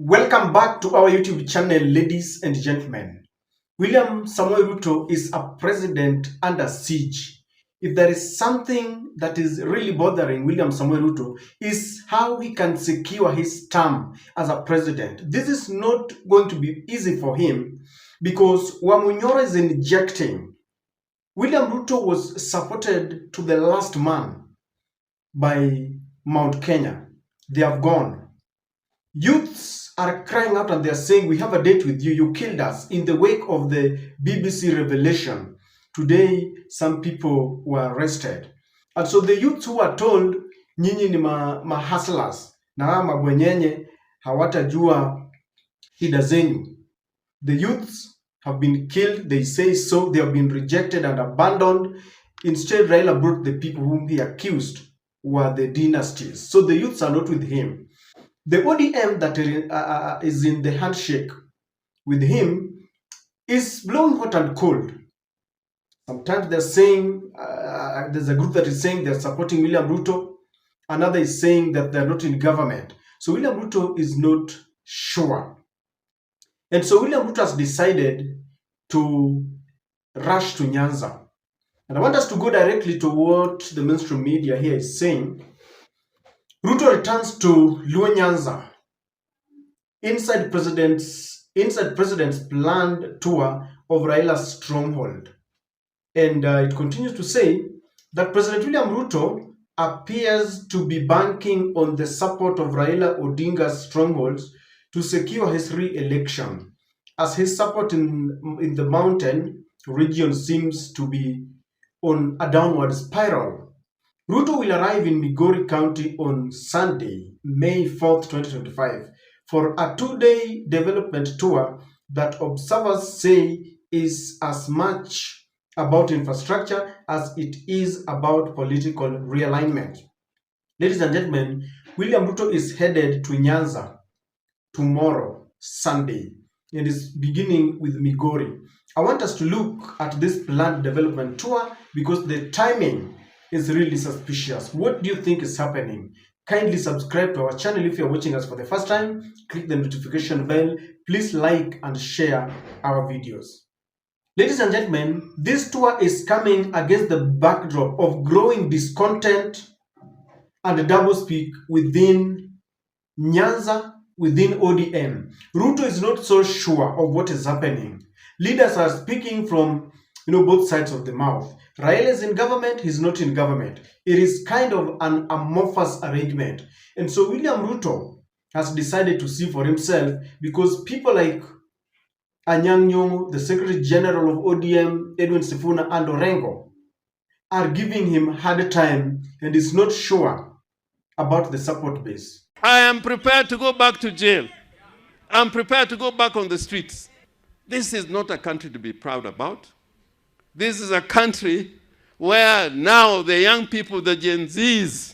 Welcome back to our YouTube channel, ladies and gentlemen. William Samoei Ruto is a president under siege. If there is something that is really bothering William Samoei Ruto is how he can secure his term as a president. This is not going to be easy for him because Wamunyora is injecting. William Ruto was supported to the last man by Mount Kenya. They have gone. Youths are crying out and they are saying, we have a date with you. You killed us in the wake of the BBC revelation. Today, some people were arrested. And so the youths who are told, nyinyi ni hustlers, na mabwenyenye, hawatajua shida zenyu. The youths have been killed, they say so, they have been rejected and abandoned. Instead, Raila brought the people whom he accused were the dynasties. So the youths are not with him. The ODM that is in the handshake with him is blowing hot and cold. Sometimes they're saying, there's a group that is saying they're supporting William Ruto. Another is saying that they're not in government. So William Ruto is not sure. And so William Ruto has decided to rush to Nyanza. And I want us to go directly to what the mainstream media here is saying. Ruto returns to Nyanza inside president's planned tour of Raila's stronghold. And it continues to say that President William Ruto appears to be banking on the support of Raila Odinga's strongholds to secure his re-election, as his support in the mountain region seems to be on a downward spiral. Ruto will arrive in Migori County on Sunday, May 4th, 2025, for a two-day development tour that observers say is as much about infrastructure as it is about political realignment. Ladies and gentlemen, William Ruto is headed to Nyanza tomorrow, Sunday, and is beginning with Migori. I want us to look at this planned development tour because the timing is really suspicious. What do you think is happening? Kindly subscribe to our channel if you're watching us for the first time. Click the notification bell. Please like and share our videos. Ladies and gentlemen, this tour is coming against the backdrop of growing discontent and doublespeak within Nyanza, within ODM. Ruto is not so sure of what is happening. Leaders are speaking from both sides of the mouth. Raila is in government, he's not in government. It is kind of an amorphous arrangement. And so William Ruto has decided to see for himself because people like Anyang' Nyong'o, the Secretary General of ODM, Edwin Sifuna, and Orengo are giving him a hard time and is not sure about the support base. I am prepared to go back to jail. I'm prepared to go back on the streets. This is not a country to be proud about. This is a country where now the young people, the Gen Zs,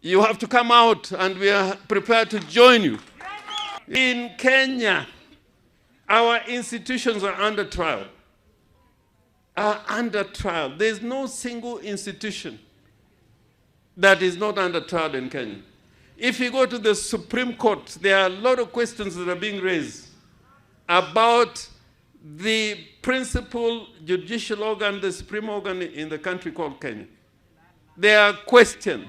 you have to come out and we are prepared to join you. In Kenya, our institutions are under trial. There's no single institution that is not under trial in Kenya. If you go to the Supreme Court, there are a lot of questions that are being raised about the principal judicial organ, the supreme organ in the country called Kenya. There are questions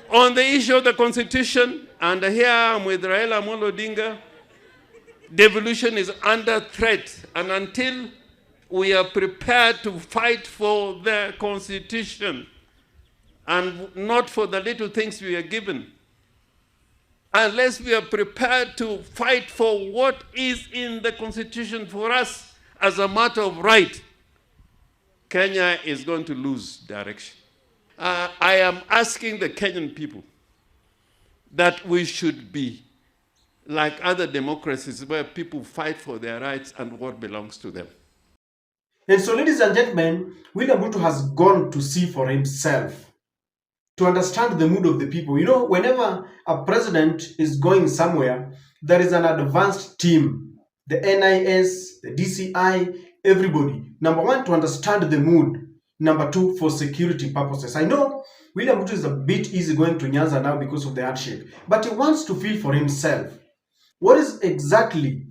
on the issue of the constitution, and here I'm with Raila Amolo Odinga. Devolution is under threat, and until we are prepared to fight for the constitution and not for the little things we are given, unless we are prepared to fight for what is in the constitution for us as a matter of right, Kenya is going to lose direction. I am asking the Kenyan people that we should be like other democracies where people fight for their rights and what belongs to them. And so, ladies and gentlemen, William Ruto has gone to see for himself, to understand the mood of the people. Whenever a president is going somewhere, there is an advanced team, the NIS, the DCI, everybody. Number one, to understand the mood. Number two, for security purposes. I know William Ruto is a bit easy going to Nyanza now because of the handshake, but he wants to feel for himself. What is exactly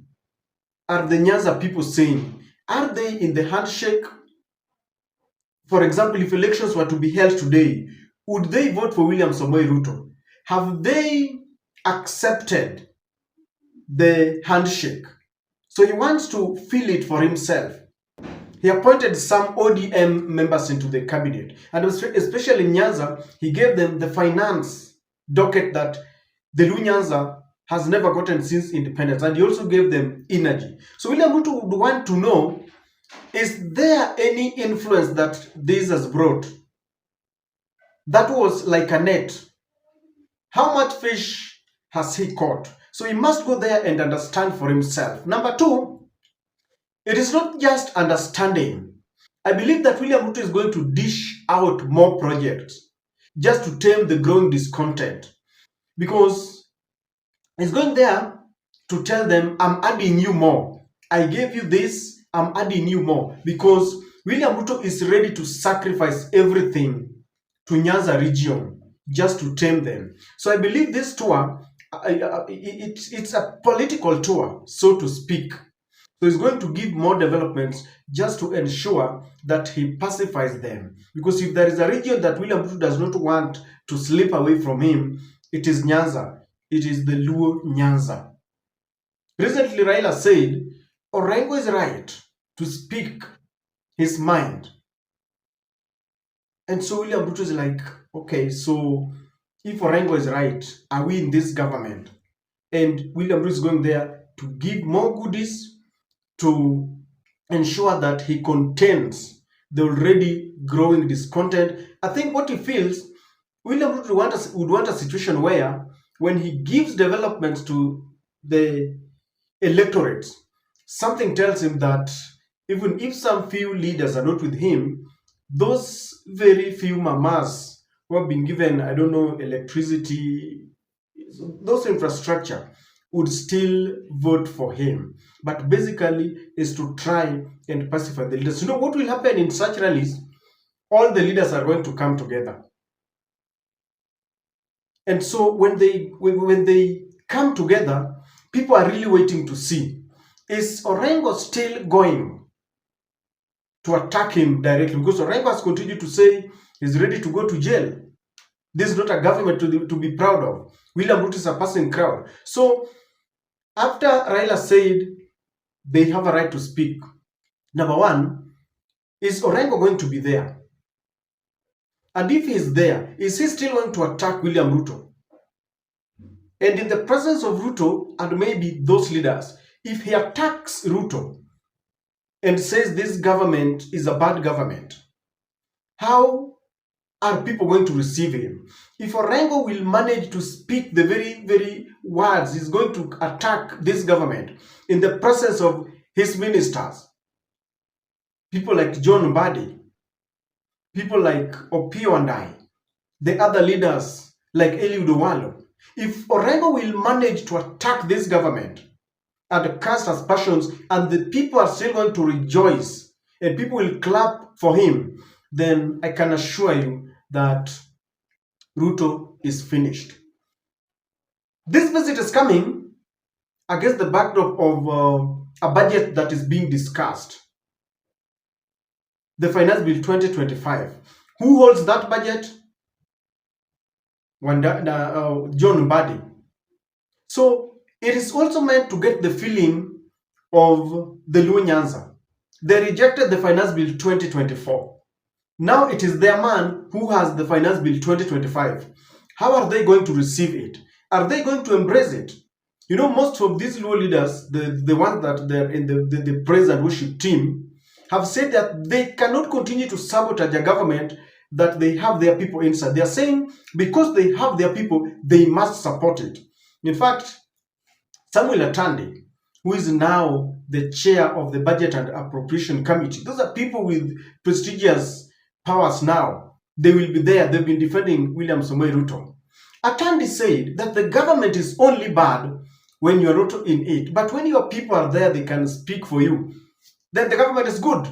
are the Nyanza people saying? Are they in the handshake? For example, if elections were to be held today, would they vote for William Samoei Ruto? Have they accepted the handshake? So he wants to feel it for himself. He appointed some ODM members into the cabinet, and especially in Nyanza, he gave them the finance docket that the Nyanza has never gotten since independence, and he also gave them energy. So William Ruto would want to know, is there any influence that this has brought? That was like a net. How much fish has he caught? So he must go there and understand for himself. Number two, it is not just understanding. I believe that William Ruto is going to dish out more projects just to tame the growing discontent, because he's going there to tell them, I'm adding you more. I gave you this, I'm adding you more, because William Ruto is ready to sacrifice everything to Nyanza region just to tame them. So I believe this tour, it's a political tour, so to speak. So he's going to give more developments just to ensure that he pacifies them. Because if there is a region that William Ruto does not want to slip away from him, it is Nyanza. It is the Luo Nyanza. Recently, Raila said, Orengo is right to speak his mind. And so William Ruto is like, okay, so if Orengo is right, are we in this government? And William Ruto is going there to give more goodies, to ensure that he contains the already growing discontent. I think what he feels, William Ruto would want a situation where when he gives developments to the electorate, something tells him that even if some few leaders are not with him, those very few mamas who have been given, I don't know, electricity, those infrastructure, would still vote for him. But basically is to try and pacify the leaders. You know what will happen in such rallies? All the leaders are going to come together. And so when they come together, people are really waiting to see, is Orengo still going to attack him directly? Because Orengo has continued to say he's ready to go to jail. This is not a government to be proud of. William Ruto is a passing crowd. So after Raila said they have a right to speak, number one, is Orengo going to be there? And if he's there, is he still going to attack William Ruto? And in the presence of Ruto and maybe those leaders, if he attacks Ruto and says this government is a bad government, how are people going to receive him? If Orengo will manage to speak the very, very words he's going to attack this government in the presence of his ministers, people like John Mbadi, people like Opio and I, the other leaders like Eliud Owalo, if Orengo will manage to attack this government and cast aspersions, and the people are still going to rejoice and people will clap for him, then I can assure you that Ruto is finished. This visit is coming against the backdrop of a budget that is being discussed, the Finance Bill 2025. Who holds that budget? John Mbadi. So it is also meant to get the feeling of the Luo Nyanza. They rejected the Finance Bill 2024. Now it is their man who has the Finance Bill 2025. How are they going to receive it? Are they going to embrace it? You know, most of these Luo leaders, the ones that they're in the praise and worship team, have said that they cannot continue to sabotage a government that they have their people inside. They are saying because they have their people, they must support it. In fact, Samuel Atandi, who is now the chair of the Budget and Appropriation Committee, those are people with prestigious powers now. They will be there. They've been defending William Samoei Ruto. Atandi said that the government is only bad when you are not in it. But when your people are there, they can speak for you. Then the government is good.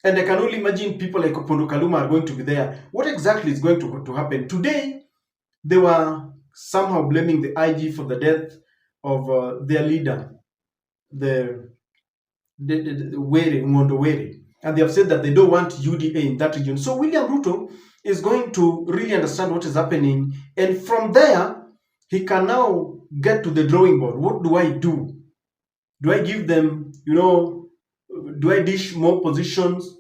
And I can only imagine people like Opondo Kaluma are going to be there. What exactly is going to happen? Today, they were somehow blaming the IG for the death of their leader, the Were. And they have said that they don't want UDA in that region. So William Ruto is going to really understand what is happening. And from there, he can now get to the drawing board. What do I do? Do I give them, do I dish more positions?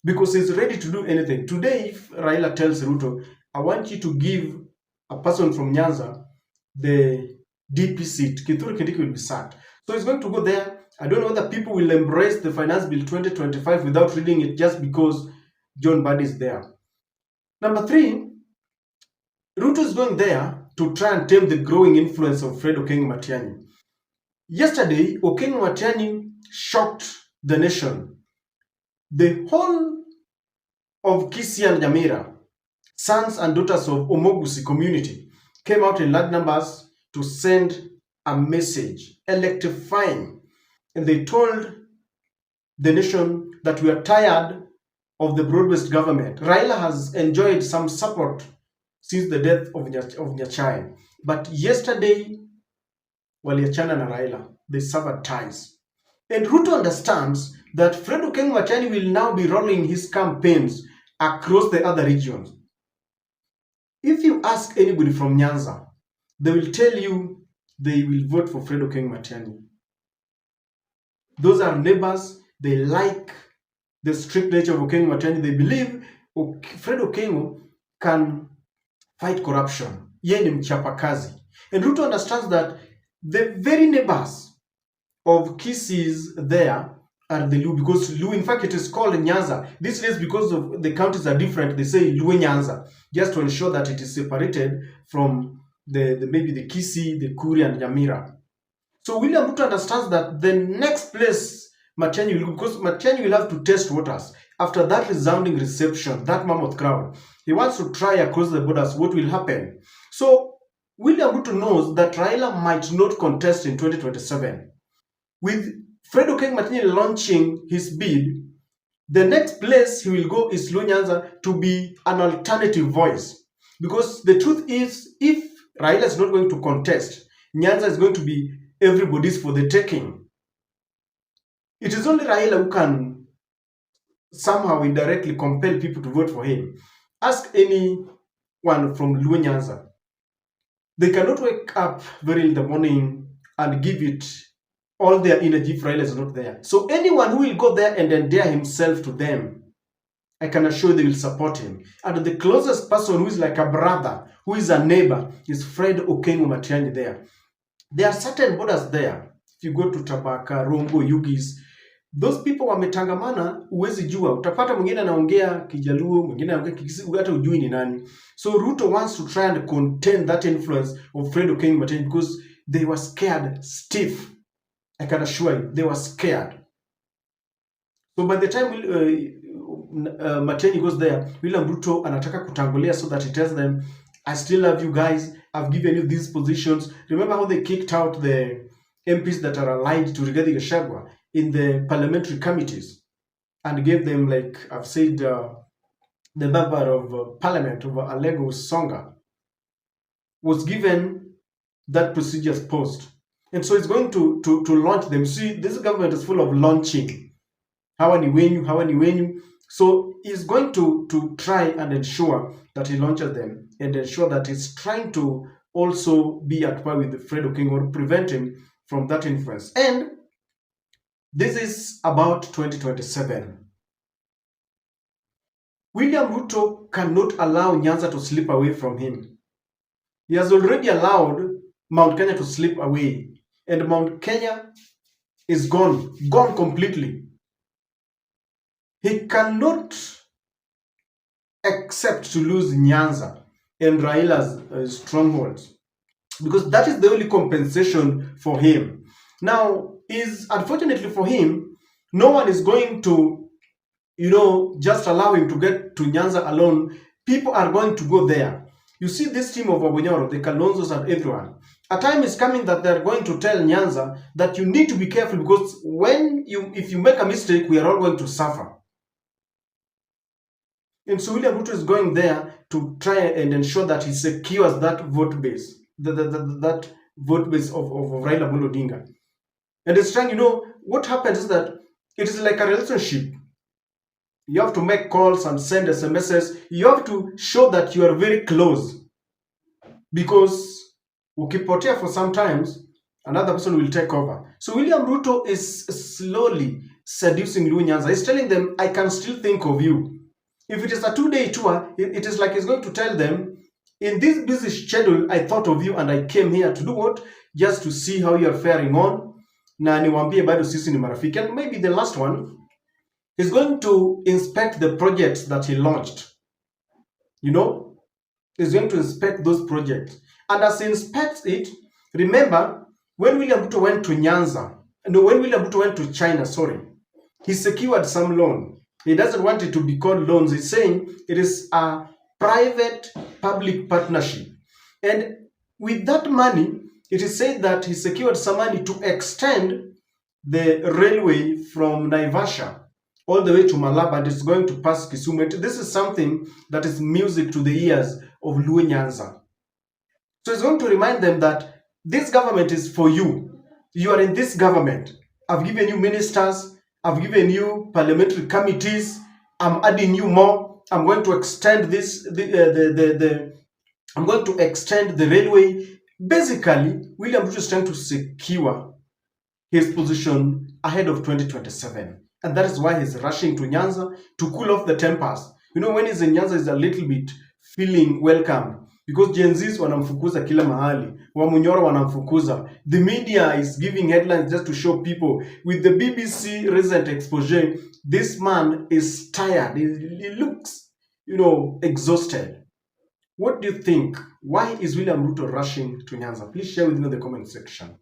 Because he's ready to do anything. Today, if Raila tells Ruto, I want you to give a person from Nyanza the DP seat, Kithure Kindiki will be sacked. So he's going to go there. I don't know whether people will embrace the Finance Bill 2025 without reading it just because John Badi is there. Number 3, Ruto is going there to try and tame the growing influence of Fred Okengo Matiang'i. Yesterday, Okengo Matiang'i shocked the nation. The whole of Kisii and Nyamira, sons and daughters of Omogusi community, came out in large numbers to send a message electrifying. And they told the nation that we are tired of the broad-based government. Raila has enjoyed some support since the death of Nyachae. But yesterday, waliachana na Raila. They severed ties. And Ruto understands that Fred Okengo Matiang'i will now be rolling his campaigns across the other regions. If you ask anybody from Nyanza, they will tell you they will vote for Fred Okengo Matiang'i. Those are neighbors. They like the strict nature of Okengo Matiang'i. They believe Fred Okengo can fight corruption. Yeye ni mchapakazi. And Ruto understands that the very neighbors of Kisii there are the Lu, because Lu, in fact, it is called Nyanza. These days, because of the counties are different, they say Lu Nyanza, just to ensure that it is separated from maybe the Kisii, the Kuri, and Nyamira. So William Ruto understands that the next place Matiang'i will go, because Matiang'i will have to test waters. After that resounding reception, that mammoth crowd, he wants to try across the borders what will happen. So William Ruto knows that Raila might not contest in 2027. With Fred Okengo Matiang'i launching his bid, the next place he will go is Lu Nyanza to be an alternative voice. Because the truth is, if Raila is not going to contest, Nyanza is going to be everybody's for the taking. It is only Raila who can somehow indirectly compel people to vote for him. Ask anyone from Lu Nyanza. They cannot wake up very in the morning and give it all their energy if Raila is not there. So anyone who will go there and endear himself to them, I can assure they will support him. And the closest person who is like a brother, who is a neighbor, is Fred Okengo Matiang'i there. There are certain borders there. If you go to Tabaka, Rongo, Yugis, those people wametangamana, uwezi jua. Utapata mwingine anaongea Kijaluo, mwingine anaongea Kikisi, hata ujui ni nani. So Ruto wants to try and contain that influence of Fred Okengo Matiang'i because they were scared stiff. I can assure you, they were scared. So by the time Matiang'i goes there, William Ruto anataka kutangulia so that he tells them, I still love you guys. I've given you these positions. Remember how they kicked out the MPs that are allied to Rigathi Gachagua in the parliamentary committees and gave them, like I've said, the member of parliament of Alego Songa was given that prestigious post. And so it's going to launch them. See, this government is full of launching. Hawa ni wenyu. So he's going to try and ensure that he launches them and ensure that he's trying to also be at par with Fred Okengo or prevent him from that influence. And this is about 2027. William Ruto cannot allow Nyanza to slip away from him. He has already allowed Mount Kenya to slip away. And Mount Kenya is gone completely. He cannot accept to lose Nyanza and Raila's strongholds, because that is the only compensation for him. Now, unfortunately for him, no one is going to, just allow him to get to Nyanza alone. People are going to go there. You see this team of Obunyoro, the Kalonzos and everyone. A time is coming that they're going to tell Nyanza that you need to be careful, because if you make a mistake, we are all going to suffer. And so William Ruto is going there to try and ensure that he secures that vote base, that vote base of Raila Amolo Odinga. And it's trying, what happens is that it is like a relationship. You have to make calls and send SMSs. You have to show that you are very close. Because ukipotea for some times, another person will take over. So William Ruto is slowly seducing Nyanza. He's telling them, I can still think of you. If it is a 2-day tour, it is like he's going to tell them, in this busy schedule, I thought of you and I came here to do what? Just to see how you're faring on. Na niwaambie bado sisi ni marafiki. And maybe the last one, he's going to inspect the projects that he launched. He's going to inspect those projects. And as he inspects it, remember, when William Ruto went to when William Ruto went to China, he secured some loan. He doesn't want it to be called loans. He's saying it is a private-public partnership. And with that money, it is said that he secured some money to extend the railway from Naivasha all the way to Malaba, and it's going to pass Kisumu. This is something that is music to the ears of Nyanza. So it's going to remind them that this government is for you. You are in this government. I've given you ministers. I've given you parliamentary committees. I'm adding you more. I'm going to extend this. I'm going to extend the railway. Basically, William Ruto is trying to secure his position ahead of 2027. And that is why he's rushing to Nyanza to cool off the tempers. When he's in Nyanza, he's a little bit feeling welcome. Because Gen Zs wanamfukuza kila mahali. Wamunyoro wanamfukuza. The media is giving headlines just to show people. With the BBC recent exposure, this man is tired. He looks, exhausted. What do you think? Why is William Ruto rushing to Nyanza? Please share with me in the comment section.